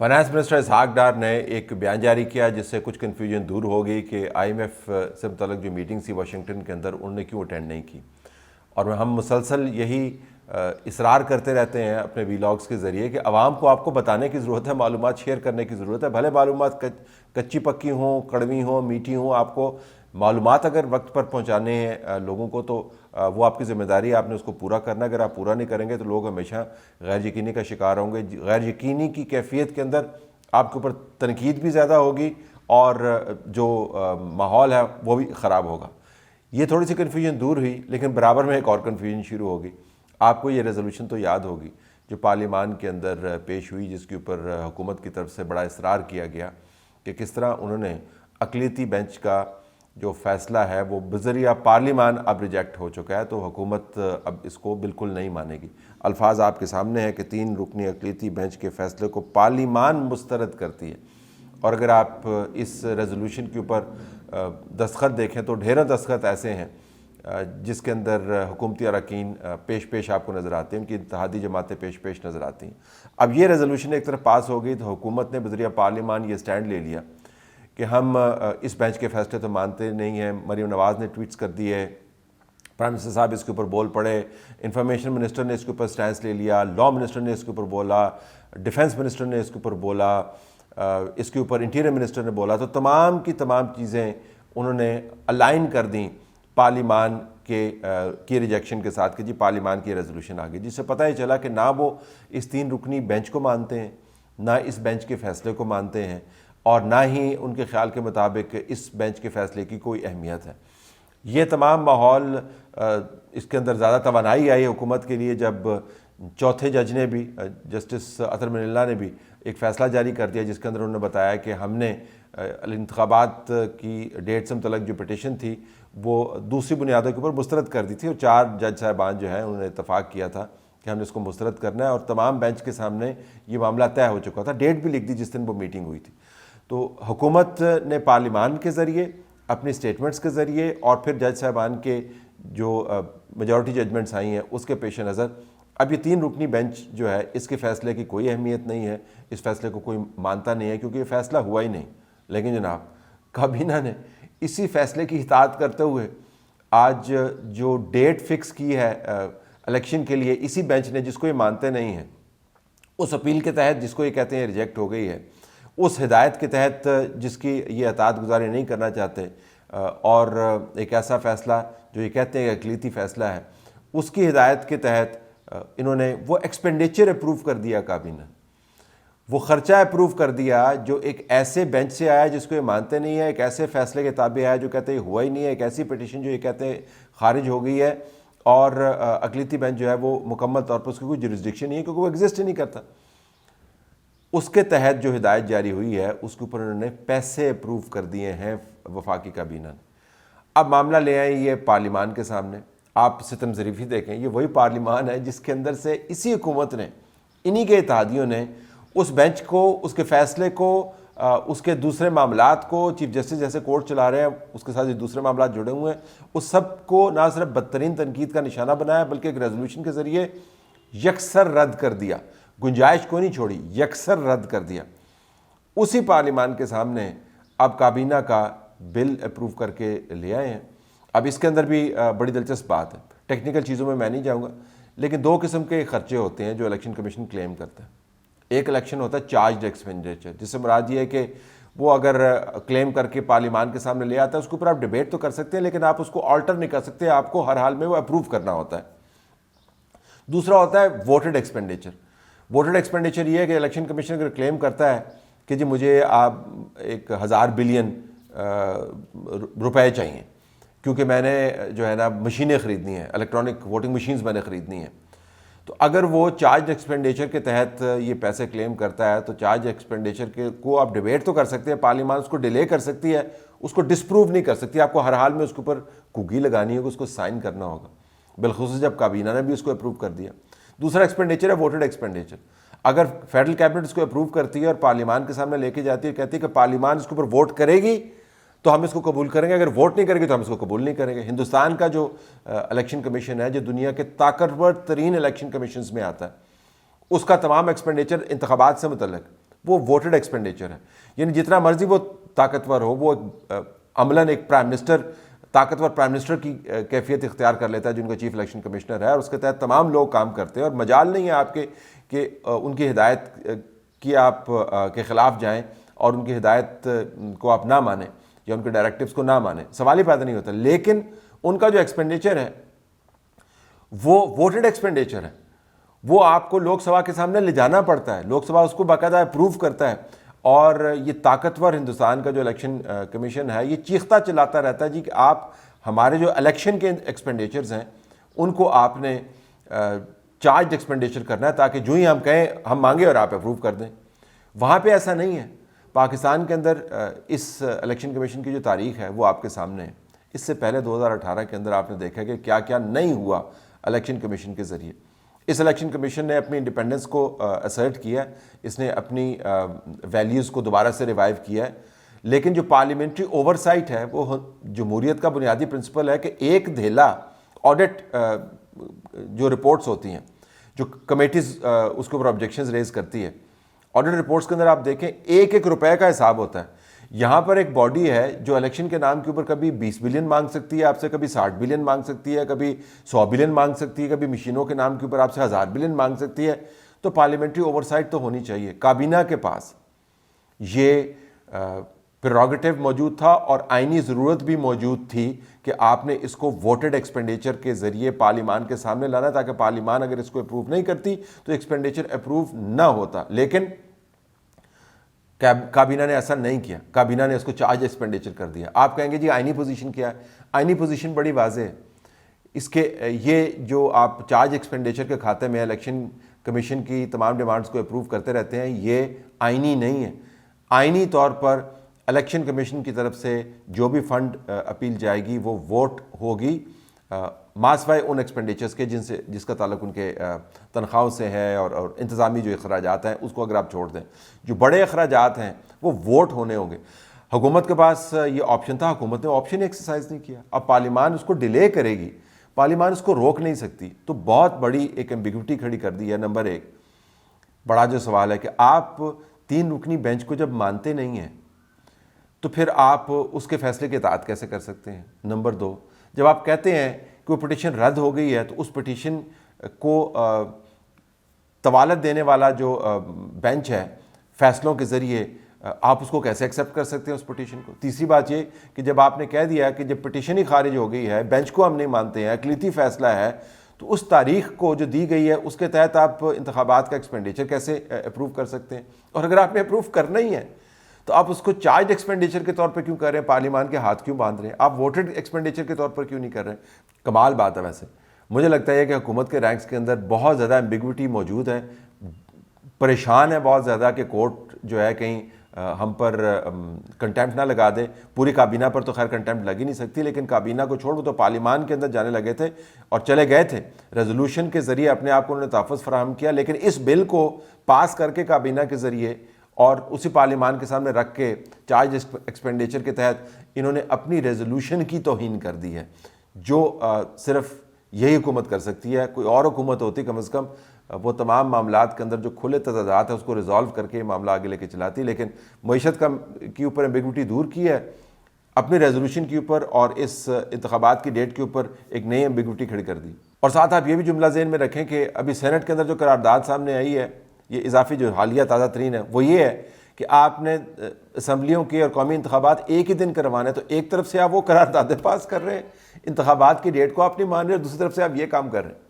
Finance minister Ishaq Dar نے ایک بیان جاری کیا جس سے کچھ کنفیوژن دور ہو گئی کہ آئی ایم ایف سے متعلق جو میٹنگ تھی واشنگٹن کے اندر انہوں نے کیوں اٹینڈ نہیں کی، اور ہم مسلسل یہی اصرار کرتے رہتے ہیں اپنے ویلاگز کے ذریعے کہ عوام کو آپ کو بتانے کی ضرورت ہے، معلومات شیئر کرنے کی ضرورت ہے، بھلے معلومات کچی پکی ہوں، کڑوی ہوں، میٹھی ہوں، آپ کو معلومات اگر وقت پر پہنچانے ہیں لوگوں کو تو وہ آپ کی ذمہ داری ہے، آپ نے اس کو پورا کرنا۔ اگر آپ پورا نہیں کریں گے تو لوگ ہمیشہ غیر یقینی کا شکار ہوں گے، غیر یقینی کی کیفیت کے اندر آپ کے اوپر تنقید بھی زیادہ ہوگی اور جو ماحول ہے وہ بھی خراب ہوگا۔ یہ تھوڑی سی کنفیوژن دور ہوئی، لیکن برابر میں ایک اور کنفیوژن شروع ہوگی۔ آپ کو یہ ریزولوشن تو یاد ہوگی جو پارلیمان کے اندر پیش ہوئی، جس کے اوپر حکومت کی طرف سے بڑا اصرار کیا گیا کہ کس طرح انہوں نے اقلیتی بینچ کا جو فیصلہ ہے وہ بذریعہ پارلیمان اب ریجیکٹ ہو چکا ہے، تو حکومت اب اس کو بالکل نہیں مانے گی۔ الفاظ آپ کے سامنے ہے کہ 3 رکنی اقلیتی بینچ کے فیصلے کو پارلیمان مسترد کرتی ہے، اور اگر آپ اس ریزولوشن کے اوپر دستخط دیکھیں تو ڈھیروں دستخط ایسے ہیں جس کے اندر حکومتی اراکین پیش آپ کو نظر آتے ہیں، ان کی اتحادی جماعتیں پیش نظر آتی ہیں۔ اب یہ ریزولوشن ایک طرف پاس ہو گئی تو حکومت نے بذریعہ پارلیمان یہ سٹینڈ لے لیا کہ ہم اس بینچ کے فیصلے تو مانتے نہیں ہیں۔ مریم نواز نے ٹویٹس کر دی ہے، پرائم منسٹر صاحب اس کے اوپر بول پڑے، انفارمیشن منسٹر نے اس کے اوپر سٹینس لے لیا، لا منسٹر نے اس کے اوپر بولا، ڈیفنس منسٹر نے اس کے اوپر بولا، اس کے اوپر انٹیریئر منسٹر نے بولا، تو تمام کی تمام چیزیں انہوں نے الائن کر دیں پارلیمان کی ریجیکشن کے ساتھ کہ جی پارلیمان کی ریزولوشن آ گئی، جس سے پتہ ہی چلا کہ نہ وہ اس 3 رکنی بینچ کو مانتے ہیں، نہ اس بینچ کے فیصلے کو مانتے ہیں، اور نہ ہی ان کے خیال کے مطابق اس بینچ کے فیصلے کی کوئی اہمیت ہے۔ یہ تمام ماحول اس کے اندر زیادہ توانائی آئی حکومت کے لیے جب چوتھے جج نے بھی، جسٹس اطہر منلہ نے بھی ایک فیصلہ جاری کر دیا جس کے اندر انہوں نے بتایا کہ ہم نے انتخابات کی ڈیٹ سے متعلق جو پٹیشن تھی وہ دوسری بنیادوں کے اوپر مسترد کر دی تھی، اور 4 جج صاحبان جو ہیں انہوں نے اتفاق کیا تھا کہ ہم نے اس کو مسترد کرنا ہے، اور تمام بینچ کے سامنے یہ معاملہ طے ہو چکا تھا، ڈیٹ بھی لکھ دی جس دن وہ میٹنگ ہوئی تھی۔ تو حکومت نے پارلیمان کے ذریعے اپنی سٹیٹمنٹس کے ذریعے اور پھر جج صاحبان کے جو میجورٹی ججمنٹس آئی ہیں اس کے پیش نظر اب یہ 3 رکنی بینچ جو ہے اس کے فیصلے کی کوئی اہمیت نہیں ہے، اس فیصلے کو کوئی مانتا نہیں ہے کیونکہ یہ فیصلہ ہوا ہی نہیں۔ لیکن جناب کابینہ نے اسی فیصلے کی اطاعت کرتے ہوئے آج جو ڈیٹ فکس کی ہے الیکشن کے لیے اسی بینچ نے، جس کو یہ مانتے نہیں ہیں، اس اپیل کے تحت جس کو یہ کہتے ہیں ریجیکٹ ہو گئی ہے، اس ہدایت کے تحت جس کی یہ اطاعت گزاری نہیں کرنا چاہتے، اور ایک ایسا فیصلہ جو یہ کہتے ہیں کہ اقلیتی فیصلہ ہے، اس کی ہدایت کے تحت انہوں نے وہ ایکسپینڈیچر اپروو کر دیا، کابینہ وہ خرچہ اپروو کر دیا جو ایک ایسے بینچ سے آیا جس کو یہ مانتے نہیں ہے، ایک ایسے فیصلے کے تابع آیا جو کہتے ہیں ہوا ہی نہیں ہے، ایک ایسی پٹیشن جو یہ کہتے ہیں خارج ہو گئی ہے، اور اقلیتی بینچ جو ہے وہ مکمل طور پر اس کی کوئی جورسڈکشن نہیں ہے کیونکہ وہ ایگزسٹ ہی نہیں کرتا۔ اس کے تحت جو ہدایت جاری ہوئی ہے اس کے اوپر انہوں نے پیسے اپروو کر دیے ہیں وفاقی کابینہ نے۔ اب معاملہ لے آئیں یہ پارلیمان کے سامنے، آپ ستم ظریفی دیکھیں، یہ وہی پارلیمان ہے جس کے اندر سے اسی حکومت نے، انہی کے اتحادیوں نے اس بینچ کو، اس کے فیصلے کو، اس کے دوسرے معاملات کو، چیف جسٹس جیسے کورٹ چلا رہے ہیں اس کے ساتھ جو دوسرے معاملات جڑے ہوئے ہیں، اس سب کو نہ صرف بدترین تنقید کا نشانہ بنایا بلکہ ایک ریزولوشن کے ذریعے یکسر رد کر دیا، گنجائش کو نہیں چھوڑی، یکسر رد کر دیا۔ اسی پارلیمان کے سامنے اب کابینہ کا بل اپروو کر کے لے آئے ہیں۔ اب اس کے اندر بھی بڑی دلچسپ بات ہے، ٹیکنیکل چیزوں میں نہیں جاؤں گا، لیکن 2 قسم کے خرچے ہوتے ہیں جو الیکشن کمیشن کلیم کرتا ہے۔ ایک الیکشن ہوتا ہے چارجڈ ایکسپینڈیچر، جس سے مراد یہ ہے کہ وہ اگر کلیم کر کے پارلیمان کے سامنے لے آتا ہے اس کے اوپر آپ ڈیبیٹ تو کر سکتے ہیں لیکن آپ اس کو آلٹر نہیں کر سکتے، آپ کو ہر حال میں وہ اپروو کرنا ہوتا ہے۔ دوسرا ہوتا ہے ووٹڈ ایکسپینڈیچر۔ ووٹڈ ایکسپینڈیچر یہ ہے کہ الیکشن کمیشن اگر کلیم کرتا ہے کہ جی مجھے آپ 1000 بلین روپے چاہیے کیونکہ میں نے جو ہے نا مشینیں خریدنی ہیں، الیکٹرانک ووٹنگ مشینز میں نے خریدنی ہیں، تو اگر وہ چارج ایکسپینڈیچر کے تحت یہ پیسے کلیم کرتا ہے تو چارج ایکسپینڈیچر کے کو آپ ڈیبیٹ تو کر سکتے ہیں، پارلیمان اس کو ڈیلے کر سکتی ہے، اس کو ڈسپروو نہیں کر سکتی، آپ کو ہر حال میں اس کے اوپر کگی لگانی ہوگی، اس کو سائن کرنا ہوگا، بالخصوص جب کابینہ نے بھی اس کو اپروو کر دیا۔ دوسرا ایکسپینڈیچر ہے ووٹڈ ایکسپینڈیچر۔ اگر فیڈرل کیبنٹ اس کو اپروو کرتی ہے اور پارلیمان کے سامنے لے کے جاتی ہے، کہتی ہے کہ پارلیمان اس کے اوپر ووٹ کرے گی تو ہم اس کو قبول کریں گے، اگر ووٹ نہیں کرے گی تو ہم اس کو قبول نہیں کریں گے۔ ہندوستان کا جو الیکشن کمیشن ہے جو دنیا کے طاقتور ترین الیکشن کمیشنز میں آتا ہے، اس کا تمام ایکسپینڈیچر انتخابات سے متعلق وہ ووٹڈ ایکسپینڈیچر ہے. یعنی جتنا مرضی وہ طاقتور ہو, وہ عملاً ایک پرائم منسٹر, طاقتور پرائم منسٹر کی کیفیت اختیار کر لیتا ہے جن کا چیف الیکشن کمشنر ہے, اور اس کے تحت تمام لوگ کام کرتے ہیں, اور مجال نہیں ہے آپ کے کہ ان کی ہدایت کی آپ کے خلاف جائیں اور ان کی ہدایت کو آپ نہ مانیں یا ان کے ڈائریکٹیوز کو نہ مانیں, سوال ہی پیدا نہیں ہوتا. لیکن ان کا جو ایکسپینڈیچر ہے وہ ووٹڈ ایکسپینڈیچر ہے, وہ آپ کو لوک سبھا کے سامنے لے جانا پڑتا ہے, لوک سبھا اس کو باقاعدہ اپروو کرتا ہے, اور یہ طاقتور ہندوستان کا جو الیکشن کمیشن ہے یہ چیختا چلاتا رہتا ہے جی کہ آپ ہمارے جو الیکشن کے ایکسپینڈیچرز ہیں ان کو آپ نے چارج ایکسپینڈیچر کرنا ہے, تاکہ جو ہی ہم کہیں ہم مانگیں اور آپ اپروو کر دیں. وہاں پہ ایسا نہیں ہے. پاکستان کے اندر اس الیکشن کمیشن کی جو تاریخ ہے وہ آپ کے سامنے ہے. اس سے پہلے 2018 کے اندر آپ نے دیکھا کہ کیا کیا نہیں ہوا الیکشن کمیشن کے ذریعے. اس الیکشن کمیشن نے اپنی انڈیپینڈنس کو اسرٹ کیا ہے, اس نے اپنی ویلیوز کو دوبارہ سے ریوائیو کیا ہے, لیکن جو پارلیمنٹری اوورسائٹ ہے وہ جمہوریت کا بنیادی پرنسپل ہے کہ ایک دھیلا آڈٹ جو رپورٹس ہوتی ہیں, جو کمیٹیز اس کے اوپر آبجیکشنز ریز کرتی ہے, آڈٹ رپورٹس کے اندر آپ دیکھیں ایک ایک روپے کا حساب ہوتا ہے. یہاں پر ایک باڈی ہے جو الیکشن کے نام کے اوپر کبھی 20 بلین مانگ سکتی ہے آپ سے, کبھی 60 بلین مانگ سکتی ہے, کبھی 100 بلین مانگ سکتی ہے, کبھی مشینوں کے نام کے اوپر آپ سے 1000 بلین مانگ سکتی ہے. تو پارلیمنٹری اوورسائٹ تو ہونی چاہیے. کابینہ کے پاس یہ پریروگیٹو موجود تھا اور آئینی ضرورت بھی موجود تھی کہ آپ نے اس کو ووٹڈ ایکسپینڈیچر کے ذریعے پارلیمان کے سامنے لانا, تاکہ پارلیمان اگر اس کو اپروو نہیں کرتی تو ایکسپینڈیچر اپروو نہ ہوتا. لیکن کابینہ نے ایسا نہیں کیا, کابینہ نے اس کو چارج ایکسپینڈیچر کر دیا. آپ کہیں گے جی آئینی پوزیشن کیا ہے؟ آئینی پوزیشن بڑی واضح ہے. اس کے یہ جو آپ چارج ایکسپینڈیچر کے کھاتے میں الیکشن کمیشن کی تمام ڈیمانڈز کو اپروو کرتے رہتے ہیں, یہ آئینی نہیں ہے. آئینی طور پر الیکشن کمیشن کی طرف سے جو بھی فنڈ اپیل جائے گی وہ ووٹ ہوگی ماسوائے ان ایکسپینڈیچرز کے جس کا تعلق ان کے تنخواہوں سے ہے, اور انتظامی جو اخراجات ہیں اس کو اگر آپ چھوڑ دیں. جو بڑے اخراجات ہیں وہ ووٹ ہونے ہوں گے. حکومت کے پاس یہ آپشن تھا, حکومت نے آپشن ایکسرسائز نہیں کیا. اب پارلیمان اس کو ڈیلے کرے گی, پارلیمان اس کو روک نہیں سکتی. تو بہت بڑی ایک ایمبیگوٹی کھڑی کر دی ہے. نمبر ایک بڑا جو سوال ہے کہ آپ 3 رکنی بینچ کو جب مانتے نہیں ہیں تو پھر آپ اس کے فیصلے کی اطاعت کیسے کر سکتے ہیں. نمبر 2 جب آپ کہتے ہیں کہ وہ پٹیشن رد ہو گئی ہے تو اس پٹیشن کو طوالت دینے والا جو بینچ ہے فیصلوں کے ذریعے, آپ اس کو کیسے ایکسیپٹ کر سکتے ہیں اس پٹیشن کو. تیسری بات یہ کہ جب آپ نے کہہ دیا کہ جب پٹیشن ہی خارج ہو گئی ہے, بینچ کو ہم نہیں مانتے ہیں, اقلیتی فیصلہ ہے, تو اس تاریخ کو جو دی گئی ہے اس کے تحت آپ انتخابات کا ایکسپینڈیچر کیسے اپروو کر سکتے ہیں. اور اگر آپ نے اپروو کرنا ہی ہے تو آپ اس کو چارج ایکسپینڈیچر کے طور پر کیوں کر رہے ہیں, پارلیمان کے ہاتھ کیوں باندھ رہے ہیں, آپ ووٹڈ ایکسپینڈیچر کے طور پر کیوں نہیں کر رہے ہیں. کمال بات ہے. ویسے مجھے لگتا ہے کہ حکومت کے رینکس کے اندر بہت زیادہ ایمبیگوٹی موجود ہے, پریشان ہے بہت زیادہ کہ کورٹ جو ہے کہیں ہم پر کنٹیمپٹ نہ لگا دے. پوری کابینہ پر تو خیر کنٹیمپٹ لگ ہی نہیں سکتی, لیکن کابینہ کو چھوڑ وہ تو پارلیمان کے اندر جانے لگے تھے اور چلے گئے تھے. ریزولوشن کے ذریعے اپنے آپ کو انہوں نے تحفظ فراہم کیا, لیکن اس بل کو پاس کر کے کابینہ کے ذریعے اور اسی پارلیمان کے سامنے رکھ کے چارج ایکسپینڈیچر کے تحت انہوں نے اپنی ریزولوشن کی توہین کر دی ہے, جو صرف یہی حکومت کر سکتی ہے. کوئی اور حکومت ہوتی کم از کم وہ تمام معاملات کے اندر جو کھلے تضادات ہیں اس کو ریزالو کر کے معاملہ آگے لے کے چلاتی, لیکن معیشت کے اوپر ایمبیگوٹی دور کی ہے اپنی ریزولوشن کے اوپر, اور اس انتخابات کی ڈیٹ کے اوپر ایک نئی ایمبیگوٹی کھڑی کر دی. اور ساتھ آپ یہ بھی جملہ ذہن میں رکھیں کہ ابھی سینٹ کے اندر جو قرارداد سامنے آئی ہے, یہ اضافی جو حالیہ تازہ ترین ہے, وہ یہ ہے کہ آپ نے اسمبلیوں کے اور قومی انتخابات ایک ہی دن کروانے. تو ایک طرف سے آپ وہ قراردادیں پاس کر رہے ہیں, انتخابات کی ڈیٹ کو آپ نہیں مان رہے, اور دوسری طرف سے آپ یہ کام کر رہے ہیں.